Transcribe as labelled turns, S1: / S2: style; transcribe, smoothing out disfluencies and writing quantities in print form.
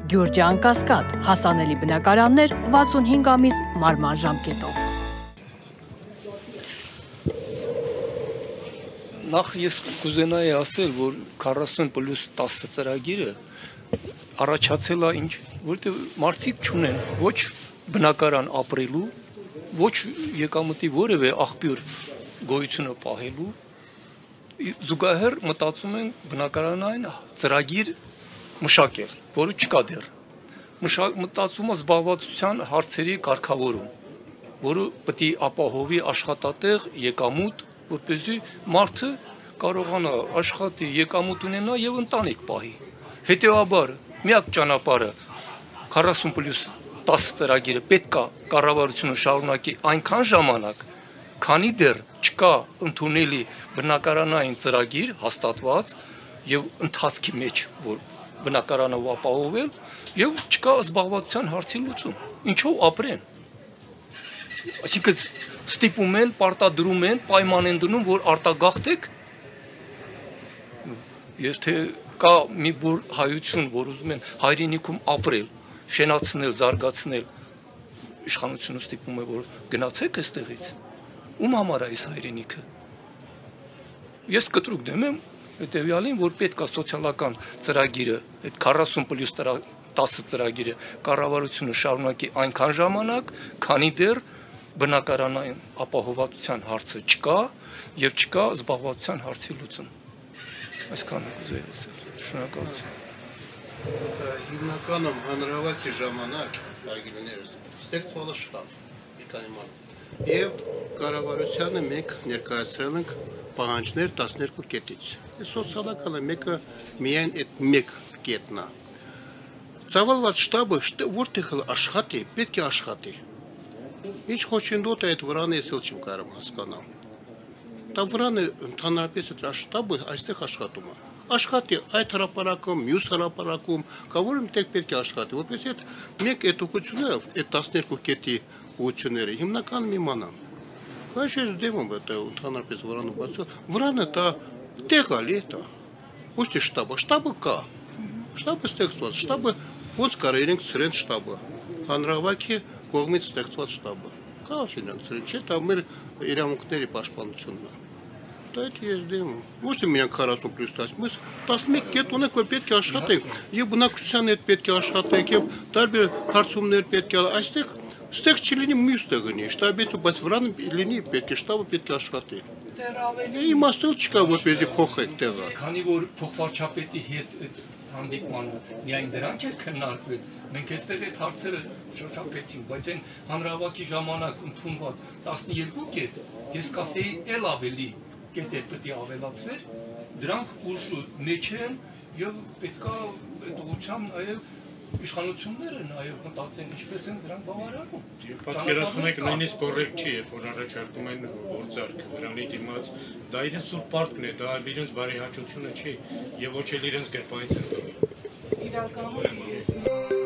S1: Գյուրջան Կասկադ, հասանելի բնակարաններ 65 ամիս մարման ժամկետով։
S2: Նախ ես կուզենայի ասել, որ 40+10 ծրագիրը առաջացել է ինչ, որտեղ մարդիկ չունեն ոչ բնակարան ապրելու, ոչ եկամտի որևէ աղբյուր գոյությունը պահելու, զուգահեռ մտածում են բնակարանային ծրագիր մշակել, որը չկա դեռ։ Մտածում է զբաղվածության հարցերի կարգավորում, որը պետք է ապահովի աշխատատեղ, եկամուտ, որպեսզի մարդը կարողանա աշխատի, եկամուտ ունենա եւ ընտանիք պահի։ Հետեւաբար, միակ ճանապարհը 40+10 ծրագիրը պետք է կառավարությունը շարունակի այնքան ժամանակ, քանի դեռ չկա ընդունելի բնակարանային ծրագիր հաստատված եւ ընթացքի մեջ, որ բնակարանը ապահովել եւ չկա զբաղվածության հարցի լուծում։ Ինչով ապրեն։ Այսինքն ստիպում են, պարտադրում են, պայման են դնում, որ արտագաղթեք։ Ես թե կա մի բուր հայություն, որ ուզում են հայրենիքում ապրել, շենացնել, զարգացնել, իշխանությունը ստիպում է, որ գնացեք այստեղից։ Ում համար է այս հայրենիքը։ Ես կտրուկ դեմ եմ հետևյալին, որ պետք է սոցիալական ծրագիրը, այդ 40+10 ծրագիրը կառավարությունը շարունակի այնքան ժամանակ, քանի դեռ բնակարանային ապահովվածության հարցը չկա եւ չկա զբաղվածության հարցի լուծում։ Այսքանը կուզեի ասել։ Շնորհակալություն։
S3: Հիմնականում հանրավակի ժամանակ արգելներս ստեղծվել է շտաբ, իշխանական։ Եվ կառավարությանը մենք ներկայացրել ենք պահանջներ 12 կետից։ Սոցիալականը մեկը միայն այդ մեկ կետն է։ Ծավալված շտաբը որտեղ աշխատի, պետք է աշխատի։ Ինչ խոչընդոտ է այդ վրանը ես էլ չեմ կարող հասկանալ։ Դա վրանը ընդհանրապես այդ շտաբը այստեղ աշխատում է։ Աշխատի այդ հրապարակում, մյուս հրապարակում, կավոր մտեք պետք է աշխատի, որպես այդ մեկ այդ ուղղությունները, այդ 12 կետի ուղղությունները հիմնականում իմանան։ Քաշ ես դեմ եմ դա ընդհանրապես վրանը բացել։ Վրանը դա տեղալի է դա։ Ոչ թե շտաբը կա։ Շտաբը ստեղծված, շտաբը ոնց կարող իրենք ծրեն շտաբը։ Հանրավակի կողմից ստեղծված շտաբը։ Կա չինք ծրեն, չէ՞ դա մեր իրավունքների պաշտպանությունն է։ Դա ես դեմ եմ։ Ոչ թե միայն 40+10, 11 կետ ունենք, որ պետք է աշխատենք, եւ բնակչության հետ պետք է աշխատենք, եւ տարբեր հարցումներ պետք է այստեղ ստեղ չլինի մյուս տեղնի, շտաբից բայց վրան լինի պետք է շտաբը պետք է աշխատի։
S4: Դեռ ավելի
S3: իմաստը չկա որպեսզի փոխենք տեղը։
S2: Քանի որ փոխվարչապետի հետ հանդիպմանը միայն դրանք էր քննարկվել, մենք այստեղ այդ հարցերը շոշափեցինք, բայց այն հանրավակի ժամանակ ընդունված 12 կետ, ես կասեի էլ ավելի կետեր պետք է ավելացվեր, դրանք ուժ մեջ են եւ պետքա այդ ուղղությամբ նաեւ իշխանությունները նաեւ մտածեն ինչպես են դրանք բավարարում։
S5: Պատկերացնում եք նույնիսկ կոռեկտ չի, երբ որ առաջարկում են գործարք դրանի դիմաց, դա իրենց սուրբ պարտքն է, դա իրենց բարեհաճությունը չի եւ ոչ էլ իրենց գրպանից են։
S4: իրականում ես